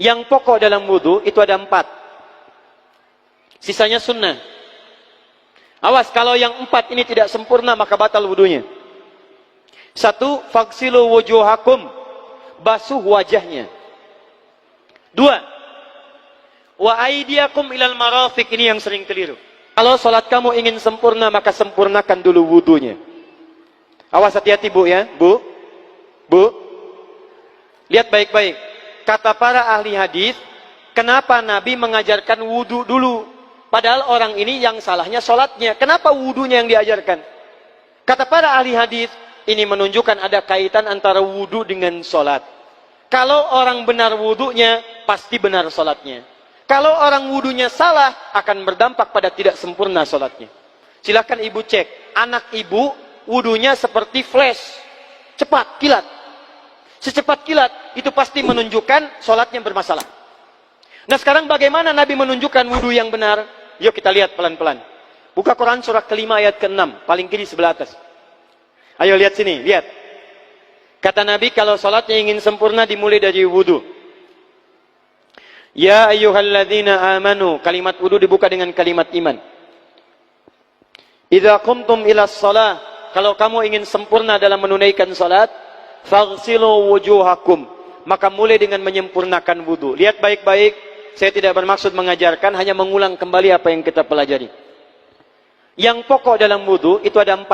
Yang pokok dalam wudu itu ada 4. Sisanya sunnah. Awas, kalau yang 4 ini tidak sempurna maka batal wudunya. 1. Faghsilu wujuhakum, basuh wajahnya. 2. Wa aydiyakum ilal marafiq, ini yang sering keliru. Kalau salat kamu ingin sempurna maka sempurnakan dulu wudunya. Awas, hati-hati Bu ya, Bu. Lihat baik-baik. Kata para ahli hadis, kenapa Nabi mengajarkan wudu dulu? Padahal orang ini yang salahnya sholatnya. Kenapa wudunya yang diajarkan? Kata para ahli hadis, ini menunjukkan ada kaitan antara wudu dengan sholat. Kalau orang benar wudunya, pasti benar sholatnya. Kalau orang wudunya salah, akan berdampak pada tidak sempurna sholatnya. Silahkan ibu cek. Anak ibu, wudunya seperti flash. Cepat, kilat. Secepat kilat, itu pasti menunjukkan sholatnya bermasalah. Nah sekarang bagaimana Nabi menunjukkan wudu yang benar? Yuk kita lihat pelan-pelan. Buka Quran surah kelima ayat ke-6, paling kiri sebelah atas. Ayo lihat sini, lihat. Kata Nabi kalau sholatnya ingin sempurna dimulai dari wudu. Ya ayyuhalladzina amanu, kalimat wudu dibuka dengan kalimat iman. Idza qumtum ilas shalah, kalau kamu ingin sempurna dalam menunaikan salat, faghsilu wujuhakum, maka mulai dengan menyempurnakan wudu. Lihat baik-baik, saya tidak bermaksud mengajarkan, hanya mengulang kembali apa yang kita pelajari. Yang pokok dalam wudu itu ada 4.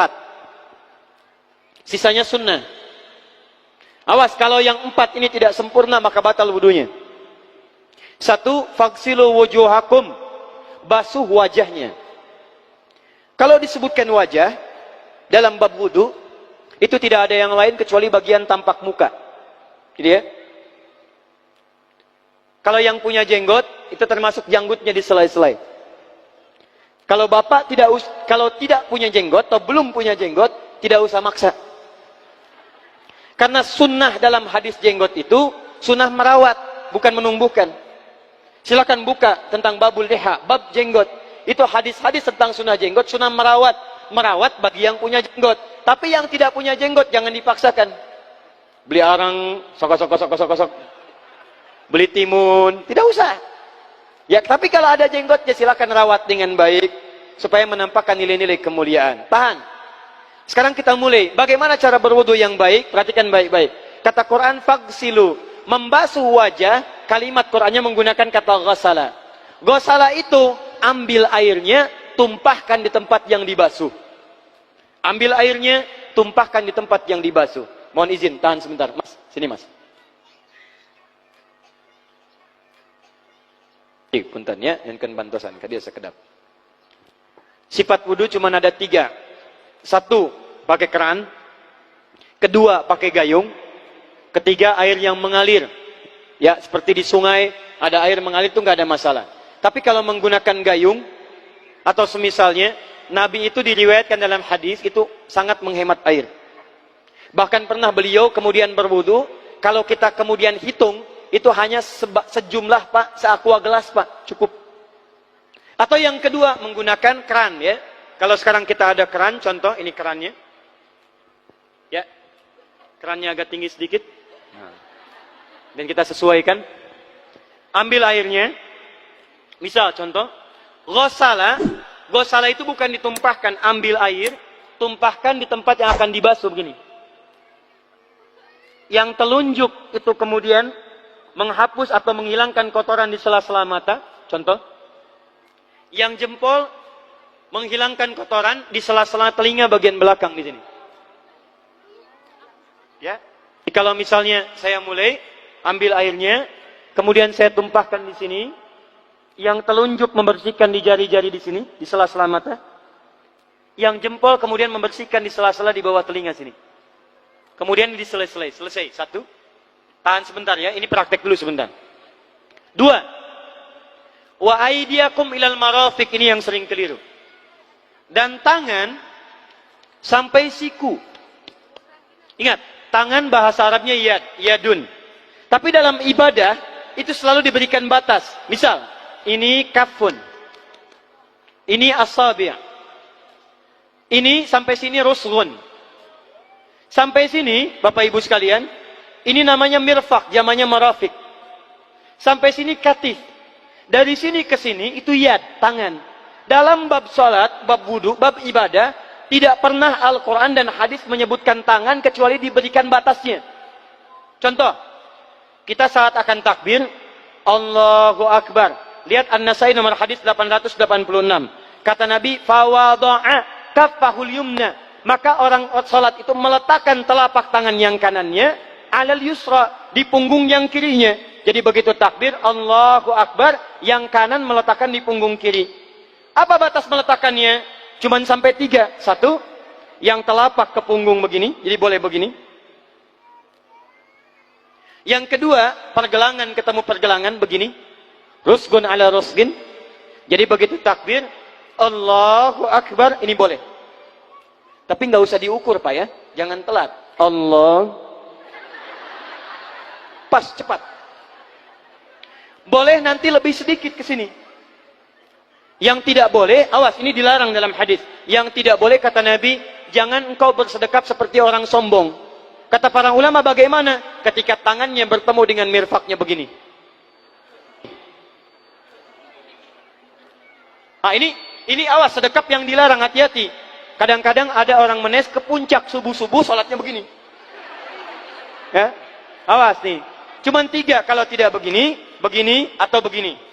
Sisanya sunnah. Awas, kalau yang 4 ini tidak sempurna maka batal wudunya. 1. Faghsilu wujuhakum, basuh wajahnya. Kalau disebutkan wajah dalam bab wudu, itu tidak ada yang lain kecuali bagian tampak muka. Gitu ya. Kalau yang punya jenggot, itu termasuk janggutnya di selai-selai. Kalau bapak kalau tidak punya jenggot atau belum punya jenggot, tidak usah maksa. Karena sunnah dalam hadis jenggot itu sunnah merawat, bukan menumbuhkan. Silakan buka tentang babul liha, bab jenggot. Itu hadis-hadis tentang sunnah jenggot, sunnah merawat. Merawat bagi yang punya jenggot. Tapi yang tidak punya jenggot jangan dipaksakan. Beli arang, sok. Beli timun, tidak usah. Ya, tapi kalau ada jenggotnya silakan rawat dengan baik supaya menampakkan nilai-nilai kemuliaan. Tahan. Sekarang kita mulai. Bagaimana cara berwudu yang baik? Perhatikan baik-baik. Kata Quran faghsilu, membasuh wajah, kalimat Qurannya menggunakan kata ghasala. Ghasala itu ambil airnya, tumpahkan di tempat yang dibasuh. Ambil airnya, tumpahkan di tempat yang dibasuh. Mohon izin, tahan sebentar. Mas, sini mas. Punten ya, yang kan bantosan, kadia sekedap. Sifat wudu cuma ada 3. 1, pakai keran. 2, pakai gayung. 3, air yang mengalir. Ya, seperti di sungai, ada air mengalir itu nggak ada masalah. Tapi kalau menggunakan gayung, atau semisalnya, Nabi itu diriwayatkan dalam hadis itu sangat menghemat air. Bahkan pernah beliau kemudian berwudu, kalau kita kemudian hitung, itu hanya sejumlah Pak, seaqua gelas Pak, cukup. Atau yang kedua, menggunakan keran ya. Kalau sekarang kita ada keran, contoh ini kerannya. Ya, kerannya agak tinggi sedikit. Dan kita sesuaikan. Ambil airnya. Misal contoh, Ghasala itu bukan ditumpahkan, ambil air, tumpahkan di tempat yang akan dibasuh begini. Yang telunjuk itu kemudian menghapus atau menghilangkan kotoran di sela-sela mata, contoh. Yang jempol menghilangkan kotoran di sela-sela telinga bagian belakang di sini. Ya. Kalau misalnya saya mulai ambil airnya, kemudian saya tumpahkan di sini. Yang telunjuk membersihkan di jari-jari di sini, di sela-sela mata. Yang jempol kemudian membersihkan di sela-sela di bawah telinga sini. Kemudian di selesai. 1. Tahan sebentar ya, ini praktek dulu sebentar. 2. Wa aydiyakum ilal marafiq, ini yang sering keliru. Dan tangan sampai siku. Ingat, tangan bahasa Arabnya yadun. Tapi dalam ibadah itu selalu diberikan batas. Misal, ini kafun. Ini asabi'. Ini sampai sini rusghun. Sampai sini, Bapak Ibu sekalian, ini namanya mirfaq, jamannya marafiq. Sampai sini katif. Dari sini ke sini itu yad, tangan. Dalam bab salat, bab wudu, bab ibadah, tidak pernah Al-Quran dan hadis menyebutkan tangan kecuali diberikan batasnya. Contoh, kita saat akan takbir, Allahu Akbar. Lihat An-Nasai nomor hadis 886. Kata Nabi, fawada'a kaffahul yumna. Maka orang salat itu meletakkan telapak tangan yang kanannya alal yusra, di punggung yang kirinya. Jadi begitu takbir, Allahu Akbar, yang kanan meletakkan di punggung kiri. Apa batas meletakkannya? Cuman sampai 3. 1, yang telapak ke punggung begini, jadi boleh begini. Yang kedua, pergelangan ketemu pergelangan begini. Rusgun ala rusgin. Jadi begitu takbir, Allahu Akbar, ini boleh. Tapi nggak usah diukur Pak ya, jangan telat. Allah. Pas, cepat. Boleh nanti lebih sedikit ke sini. Yang tidak boleh, awas, ini dilarang dalam hadis. Yang tidak boleh kata Nabi, jangan engkau bersedekap seperti orang sombong. Kata para ulama bagaimana? Ketika tangannya bertemu dengan mirfaknya begini. Ah, ini awas, sedekap yang dilarang, hati-hati. Kadang-kadang ada orang menes ke puncak subuh-subuh, sholatnya begini. Ya, awas nih. Cuman 3, kalau tidak begini, begini, atau begini.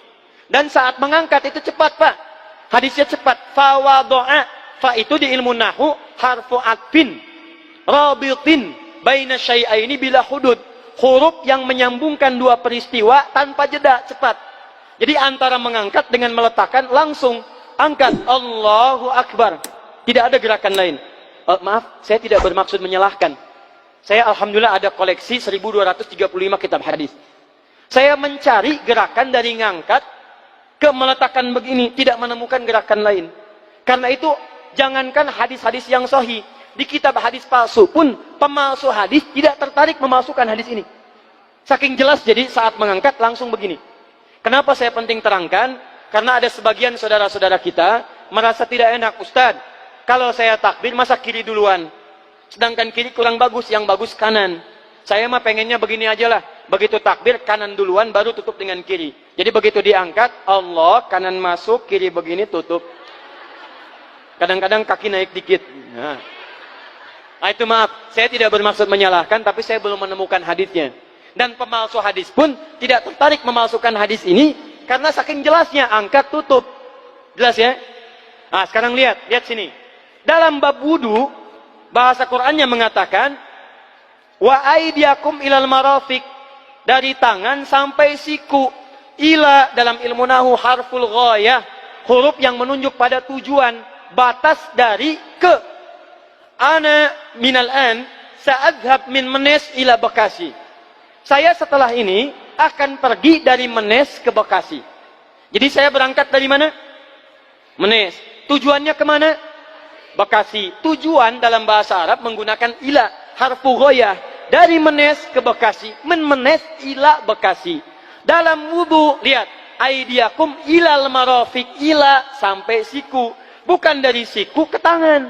Dan saat mengangkat itu cepat Pak. Hadisnya cepat. Fawado'a. Fa itu di ilmu nahu harfu atfin. Rabitin. Baina syai'aini bila hudud. Huruf yang menyambungkan dua peristiwa tanpa jeda, cepat. Jadi antara mengangkat dengan meletakkan langsung. Angkat. Allahu Akbar. Tidak ada gerakan lain. Maaf, saya tidak bermaksud menyalahkan. Saya alhamdulillah ada koleksi 1235 kitab hadis. Saya mencari gerakan dari ngangkat ke meletakkan begini, tidak menemukan gerakan lain. Karena itu, jangankan hadis-hadis yang sahih, di kitab hadis palsu pun, pemalsu hadis tidak tertarik memasukkan hadis ini. Saking jelas, jadi saat mengangkat langsung begini. Kenapa saya penting terangkan? Karena ada sebagian saudara-saudara kita merasa tidak enak, Ustadz, kalau saya takbir masa kiri duluan? Sedangkan kiri kurang bagus, yang bagus kanan. Saya mah pengennya begini aja lah. Begitu takbir, kanan duluan, baru tutup dengan kiri. Jadi begitu diangkat, Allah, kanan masuk, kiri begini, tutup. Kadang-kadang kaki naik dikit. Nah, itu maaf, saya tidak bermaksud menyalahkan, tapi saya belum menemukan hadisnya. Dan pemalsu hadis pun tidak tertarik memalsukan hadis ini, karena saking jelasnya, angkat, tutup. Jelas ya? Nah, sekarang lihat sini. Dalam bab wudu, bahasa Qur'annya mengatakan, wa aidiakum ilal marafiq, dari tangan sampai siku. Ila dalam ilmu nahu harful ghayah, huruf yang menunjuk pada tujuan, batas dari ke. Ana minal an sa'adhab min Menes ila Bekasi. Saya setelah ini akan pergi dari Menes ke Bekasi. Jadi saya berangkat dari mana? Menes. Tujuannya kemana? Bekasi. Tujuan dalam bahasa Arab menggunakan ila, harfu ghayah. Dari Menes ke Bekasi. Menes ila Bekasi. Dalam wudu, lihat. Aidiakum ilal marafiq, ila sampai siku. Bukan dari siku ke tangan.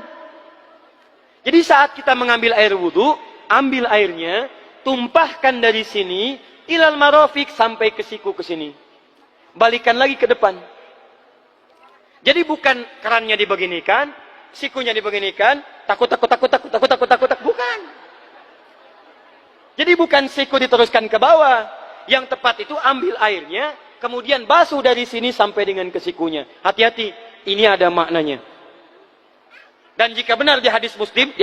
Jadi saat kita mengambil air wudu, ambil airnya, tumpahkan dari sini, ilal marafiq sampai ke siku ke sini. Balikan lagi ke depan. Jadi bukan kerannya dibeginikan, sikunya dibeginikan, takut, bukan. Jadi bukan siku diteruskan ke bawah. Yang tepat itu ambil airnya, kemudian basuh dari sini sampai dengan ke sikunya. Hati-hati, ini ada maknanya. Dan jika benar di hadis Muslim,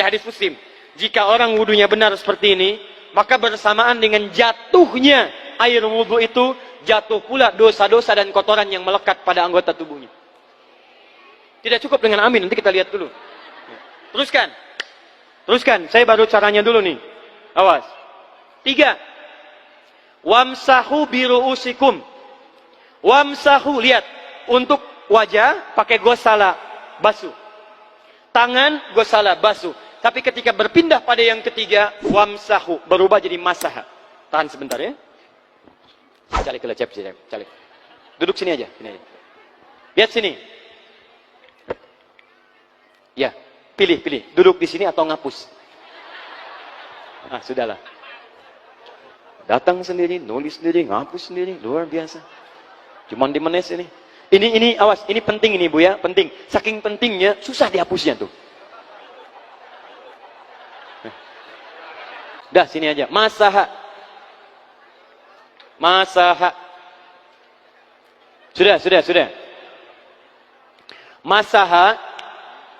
jika orang wudunya benar seperti ini, maka bersamaan dengan jatuhnya air wudu itu, jatuh pula dosa-dosa dan kotoran yang melekat pada anggota tubuhnya. Tidak cukup dengan amin, nanti kita lihat dulu. Teruskan, saya baru caranya dulu nih. Awas. 3. Wamsahu biru'usikum. Wamsahu, lihat. Untuk wajah, pakai gosala, basuh. Tangan, gosala, basuh. Tapi ketika berpindah pada yang ketiga, wamsahu, berubah jadi masaha. Tahan sebentar ya. Calik. Duduk sini aja. Lihat sini. Ya, pilih. Duduk di sini atau ngapus. Sudahlah. Datang sendiri, nulis sendiri, ngapus sendiri, luar biasa. Cuman di menes ini. Ini awas, ini penting ini Bu ya, penting. Saking pentingnya susah dihapusnya tuh. Dah sini aja. Masaha. Masaha. Sudah. Masaha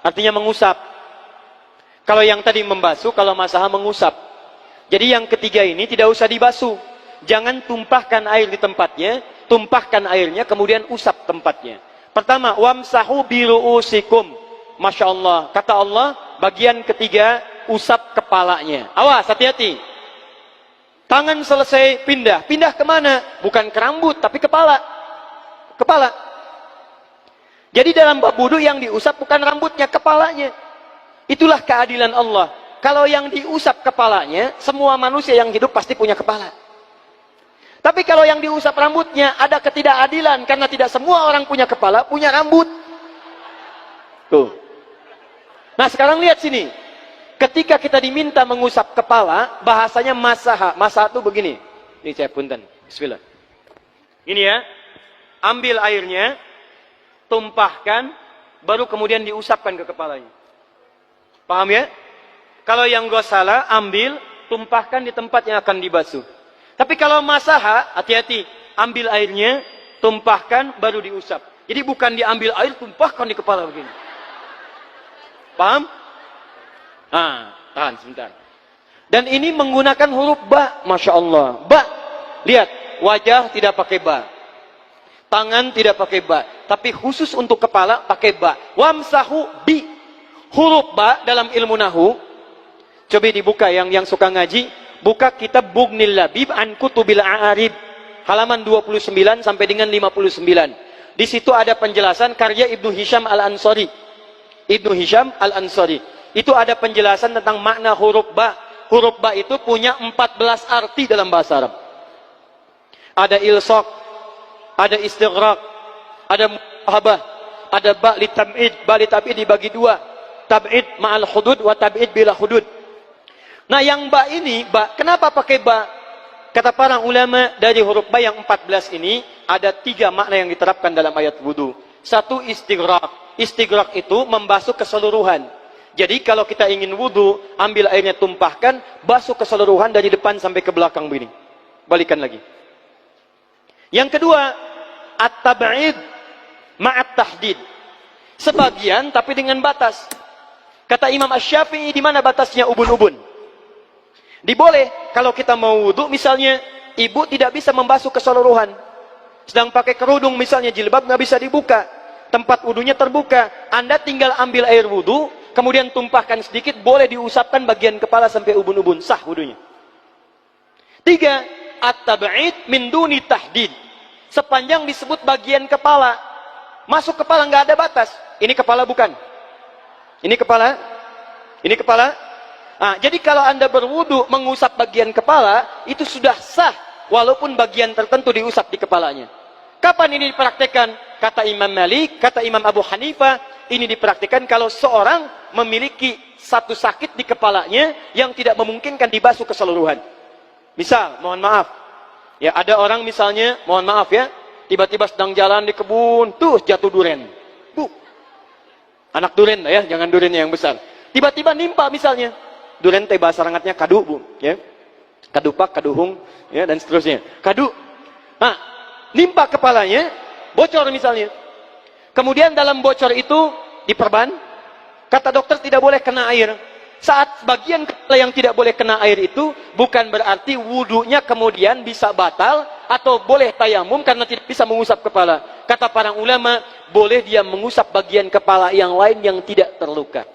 artinya mengusap. Kalau yang tadi membasuh, kalau masaha mengusap. Jadi yang ketiga ini tidak usah dibasuh. Jangan tumpahkan air di tempatnya, tumpahkan airnya kemudian usap tempatnya. Pertama, wamsahu biru'usikum. Masya Allah. Kata Allah, bagian ketiga usap kepalanya. Awas, hati-hati. Tangan selesai pindah. Pindah kemana? Bukan ke rambut, tapi kepala. Kepala. Jadi dalam bab wudu yang diusap bukan rambutnya, kepalanya. Itulah keadilan Allah. Kalau yang diusap kepalanya, semua manusia yang hidup pasti punya kepala. Tapi kalau yang diusap rambutnya, ada ketidakadilan. Karena tidak semua orang punya kepala, punya rambut. Tuh. Nah sekarang lihat sini. Ketika kita diminta mengusap kepala, bahasanya masaha. Masaha itu begini. Ini saya punten. Bismillah. Ini ya. Ambil airnya, tumpahkan, baru kemudian diusapkan ke kepalanya. Paham ya? Kalau yang gosala, ambil, tumpahkan di tempat yang akan dibasuh. Tapi kalau masaha, hati-hati. Ambil airnya, tumpahkan, baru diusap. Jadi bukan diambil air, tumpahkan di kepala begini. Paham? Nah, tahan sebentar. Dan ini menggunakan huruf ba, Masya Allah. Ba, lihat, wajah tidak pakai ba. Tangan tidak pakai ba. Tapi khusus untuk kepala, pakai ba. Wamsahu bi. Huruf ba dalam ilmu nahu. Coba dibuka yang suka ngaji. Buka kitab Bughnil Labib an Kutubil A'arib. Halaman 29 sampai dengan 59. Di situ ada penjelasan karya Ibnu Hisham Al-Ansari. Ibnu Hisham Al-Ansari. Itu ada penjelasan tentang makna huruf ba. Huruf ba itu punya 14 arti dalam bahasa Arab. Ada ilsaq, ada istighraq, ada muhabah, ada ba li tab'id. Ba li tab'id dibagi dua. Tab'id ma'al hudud wa tab'id bila hudud. Nah yang ba ini, ba, kenapa pakai ba? Kata para ulama dari huruf ba yang 14 ini, ada 3 makna yang diterapkan dalam ayat wudu. Satu, istighraq. Istighraq itu membasuh keseluruhan. Jadi kalau kita ingin wudu, ambil airnya tumpahkan, basuh keseluruhan dari depan sampai ke belakang begini. Balikan lagi. Yang kedua, at-tab'id ma'at tahdid. Sebagian tapi dengan batas. Kata Imam Asy-Syafi'i, di mana batasnya ubun-ubun? Diboleh kalau kita mau wudu, misalnya ibu tidak bisa membasuh keseluruhan. Sedang pakai kerudung misalnya, jilbab nggak bisa dibuka. Tempat wudunya terbuka. Anda tinggal ambil air wudu, kemudian tumpahkan sedikit, boleh diusapkan bagian kepala sampai ubun-ubun, sah wudunya. 3, at-tab'id min duni tahdid. Sepanjang disebut bagian kepala. Masuk kepala nggak ada batas. Ini kepala bukan? Ini kepala? Ini kepala? Nah, jadi kalau Anda berwudu mengusap bagian kepala, itu sudah sah walaupun bagian tertentu diusap di kepalanya. Kapan ini dipraktekkan? Kata Imam Malik, kata Imam Abu Hanifah, ini dipraktikkan kalau seorang memiliki satu sakit di kepalanya yang tidak memungkinkan dibasuh keseluruhan. Misal, mohon maaf, ya ada orang misalnya, mohon maaf ya, tiba-tiba sedang jalan di kebun, tuh jatuh duren. Anak duren ya, jangan durennya yang besar. Tiba-tiba nimpa misalnya, duren teh bahasa rangatnya kadu bu, ya, kadupak, kaduhung, ya dan seterusnya. Kadu, nah, nimpa kepalanya, bocor misalnya. Kemudian dalam bocor itu diperban, kata dokter tidak boleh kena air. Saat bagian kepala yang tidak boleh kena air itu, bukan berarti wudunya kemudian bisa batal, atau boleh tayamum karena tidak bisa mengusap kepala. Kata para ulama, boleh dia mengusap bagian kepala yang lain yang tidak terluka.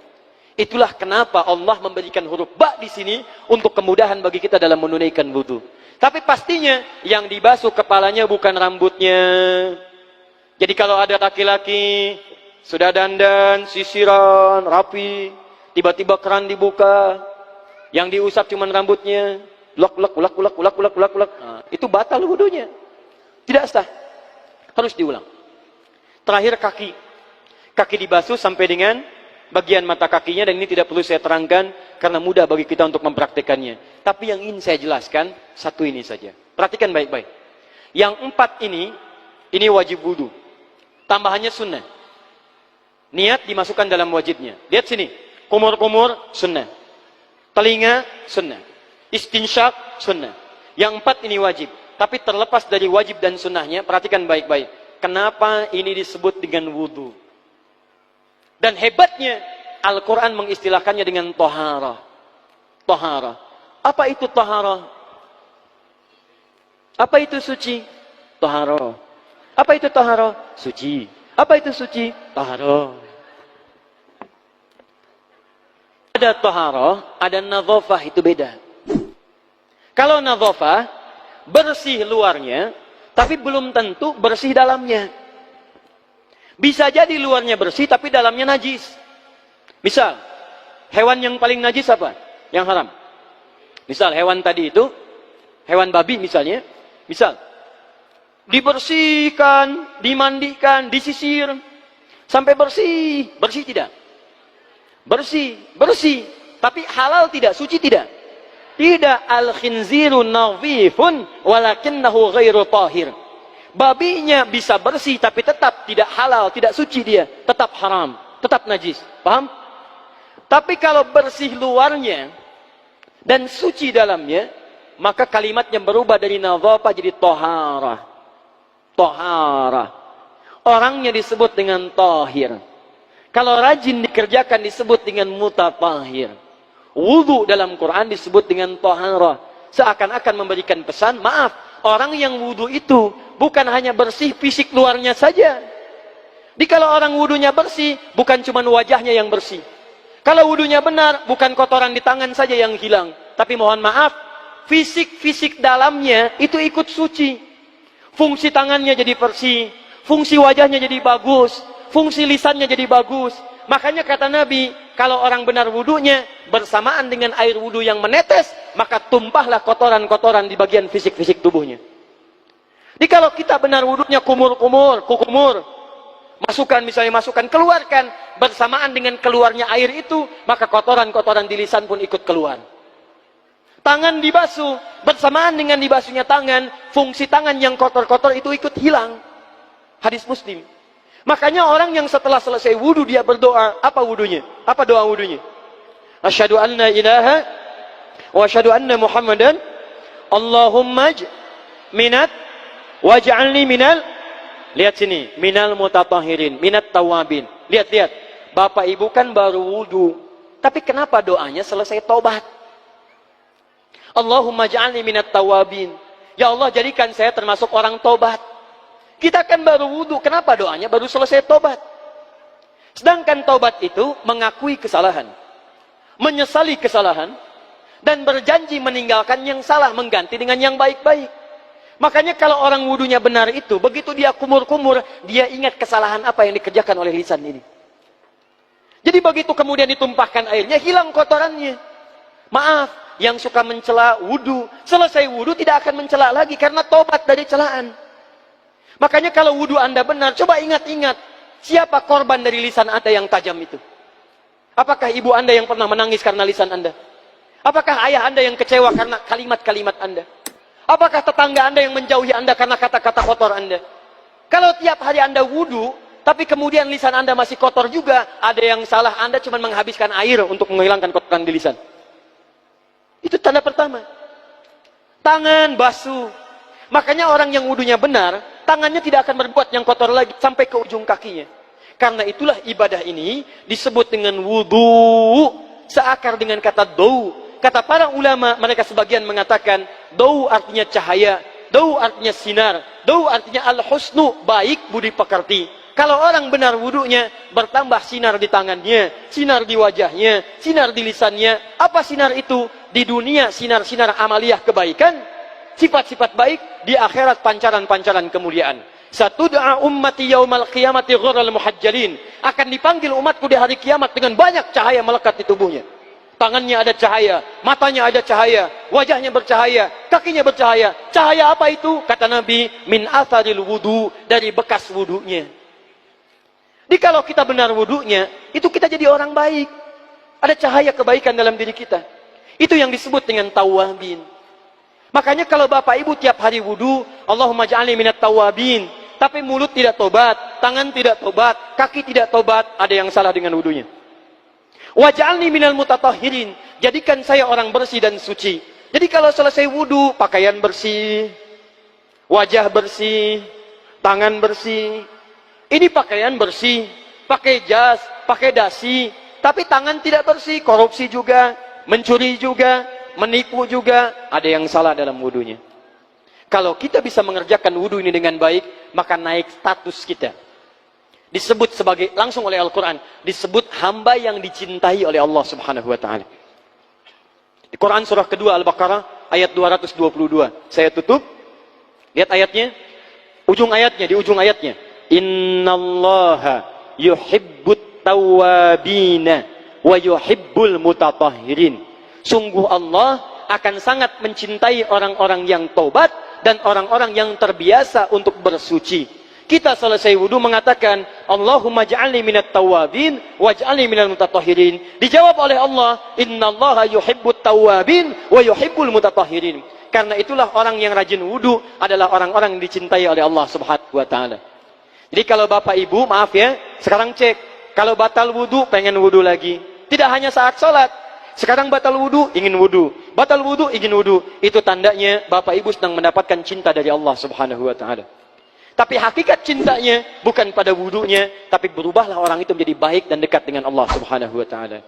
Itulah kenapa Allah memberikan huruf ba di sini untuk kemudahan bagi kita dalam menunaikan wudu. Tapi pastinya yang dibasuh kepalanya bukan rambutnya. Jadi kalau ada laki-laki sudah dandan, sisiran, rapi, tiba-tiba keran dibuka, yang diusap cuma rambutnya, ulak. Nah, itu batal wudunya. Tidak sah. Harus diulang. Terakhir kaki. Kaki dibasuh sampai dengan bagian mata kakinya, dan ini tidak perlu saya terangkan karena mudah bagi kita untuk mempraktekannya. Tapi yang ingin saya jelaskan satu ini saja. Perhatikan baik-baik. Yang 4 ini wajib wudu. Tambahannya sunnah. Niat dimasukkan dalam wajibnya. Lihat sini. Kumur-kumur sunnah. Telinga sunnah. Istinsyak sunnah. Yang 4 ini wajib. Tapi terlepas dari wajib dan sunnahnya, perhatikan baik-baik. Kenapa ini disebut dengan wudu? Dan hebatnya, Al-Quran mengistilahkannya dengan toharah. Toharah. Apa itu toharah? Apa itu suci? Toharah. Apa itu toharah? Suci. Apa itu suci? Toharah. Ada toharah, ada nadhafah, itu beda. Kalau nadhafah, bersih luarnya, tapi belum tentu bersih dalamnya. Bisa jadi luarnya bersih, tapi dalamnya najis. Misal, hewan yang paling najis apa? Yang haram. Misal, hewan tadi itu, hewan babi misalnya, misal, dibersihkan, dimandikan, disisir, sampai bersih. Bersih tidak? Bersih, bersih. Tapi halal tidak? Suci tidak? Tidak. Al-khinziru nadhifun walakinnahu ghairu tahir. Babinya bisa bersih tapi tetap tidak halal, tidak suci dia, tetap haram, tetap najis. Paham? Tapi kalau bersih luarnya dan suci dalamnya, maka kalimatnya berubah dari nadhafah jadi taharah. Taharah. Orangnya disebut dengan tahir. Kalau rajin dikerjakan disebut dengan mutatahhir. Wudu dalam Quran disebut dengan taharah. Seakan-akan memberikan pesan, maaf, orang yang wudu itu bukan hanya bersih fisik luarnya saja. Jadi kalau orang wudunya bersih, bukan cuma wajahnya yang bersih. Kalau wudunya benar, bukan kotoran di tangan saja yang hilang. Tapi mohon maaf, fisik-fisik dalamnya itu ikut suci. Fungsi tangannya jadi bersih, fungsi wajahnya jadi bagus, fungsi lisannya jadi bagus. Makanya kata Nabi, kalau orang benar wudunya bersamaan dengan air wudu yang menetes, maka tumpahlah kotoran-kotoran di bagian fisik-fisik tubuhnya. Jadi kalau kita benar wudunya kumur-kumur, kukumur, masukkan misalnya masukkan, keluarkan bersamaan dengan keluarnya air itu, maka kotoran-kotoran di lisan pun ikut keluar. Tangan dibasuh bersamaan dengan dibasuhnya tangan, fungsi tangan yang kotor-kotor itu ikut hilang. Hadis Muslim. Makanya orang yang setelah selesai wudu dia berdoa, apa wudunya? Apa doa wudunya? Asyhadu an la ilaha wa asyhadu anna Muhammadan Allahumma minat waj'alni minal, lihat sini, minal mutatahhirin, minat tawabin. Lihat. Bapak Ibu kan baru wudu, tapi kenapa doanya selesai taubat? Allahumma ja'alni minat tawabin. Ya Allah, jadikan saya termasuk orang taubat. Kita kan baru wudu, kenapa doanya baru selesai tobat? Sedangkan tobat itu mengakui kesalahan, menyesali kesalahan, dan berjanji meninggalkan yang salah, mengganti dengan yang baik-baik. Makanya kalau orang wudunya benar itu, begitu dia kumur-kumur, dia ingat kesalahan apa yang dikerjakan oleh lisan ini. Jadi begitu kemudian ditumpahkan airnya, hilang kotorannya. Maaf, yang suka mencela wudu, selesai wudu tidak akan mencela lagi, karena tobat dari celaan. Makanya kalau wudu Anda benar, coba ingat-ingat, siapa korban dari lisan Anda yang tajam itu? Apakah ibu Anda yang pernah menangis karena lisan Anda? Apakah ayah Anda yang kecewa karena kalimat-kalimat Anda? Apakah tetangga Anda yang menjauhi Anda karena kata-kata kotor Anda? Kalau tiap hari Anda wudu, tapi kemudian lisan Anda masih kotor juga, ada yang salah, Anda cuma menghabiskan air untuk menghilangkan kotoran di lisan. Itu tanda pertama. Tangan basuh. Makanya orang yang wudunya benar, tangannya tidak akan berbuat yang kotor lagi sampai ke ujung kakinya. Karena itulah ibadah ini disebut dengan wudu, seakar dengan kata dau. Kata para ulama, mereka sebagian mengatakan dau artinya cahaya, dau artinya sinar, dau artinya al-husnu, baik budi pekerti. Kalau orang benar wudunya, bertambah sinar di tangannya, sinar di wajahnya, sinar di lisannya. Apa sinar itu? Di dunia sinar-sinar amaliyah kebaikan, sifat-sifat baik, di akhirat pancaran-pancaran kemuliaan. Satud'a ummati yaumal qiyamati ghurral muhajjalin. Akan dipanggil umatku di hari kiamat dengan banyak cahaya melekat di tubuhnya. Tangannya ada cahaya, matanya ada cahaya, wajahnya bercahaya, kakinya bercahaya. Cahaya apa itu? Kata Nabi, min atharil wudu, dari bekas wudunya. Jadi kalau kita benar wudunya, itu kita jadi orang baik. Ada cahaya kebaikan dalam diri kita. Itu yang disebut dengan tawabin. Makanya kalau bapak ibu tiap hari wudu, Allahumma ja'alni minat tawabin. Tapi mulut tidak tobat, tangan tidak tobat, kaki tidak tobat, ada yang salah dengan wudunya. Waj'alni minal mutatahhirin. Jadikan saya orang bersih dan suci. Jadi kalau selesai wudu, pakaian bersih, wajah bersih, tangan bersih. Ini pakaian bersih, pakai jas, pakai dasi, tapi tangan tidak bersih, korupsi juga, mencuri juga, menipu juga, ada yang salah dalam wudunya. Kalau kita bisa mengerjakan wudu ini dengan baik, maka naik status kita. Disebut sebagai, langsung oleh Al-Quran, disebut hamba yang dicintai oleh Allah subhanahu wa ta'ala. Di Quran surah kedua Al-Baqarah, ayat 222. Saya tutup, lihat ayatnya, di ujung ayatnya. Innallaha yuhibbut tawwabina wa yuhibbul mutatahhirin. Sungguh Allah akan sangat mencintai orang-orang yang taubat dan orang-orang yang terbiasa untuk bersuci. Kita selesai wudu mengatakan, Allahumma ja'alni minat tawabin waj'alni minal mutatahhirin. Dijawab oleh Allah, innallaha yuhibbut tawabin wa yuhibbul mutatahhirin. Karena itulah orang yang rajin wudu adalah orang-orang yang dicintai oleh Allah subhanahu wa ta'ala. Jadi kalau bapak ibu, maaf ya, sekarang cek. Kalau batal wudu, pengen wudu lagi. Tidak hanya saat sholat. Sekarang batal wudu, ingin wudu. Batal wudu, ingin wudu. Itu tandanya bapak ibu sedang mendapatkan cinta dari Allah subhanahu wa ta'ala. Tapi hakikat cintanya bukan pada wudunya, tapi berubahlah orang itu menjadi baik dan dekat dengan Allah subhanahu wa ta'ala.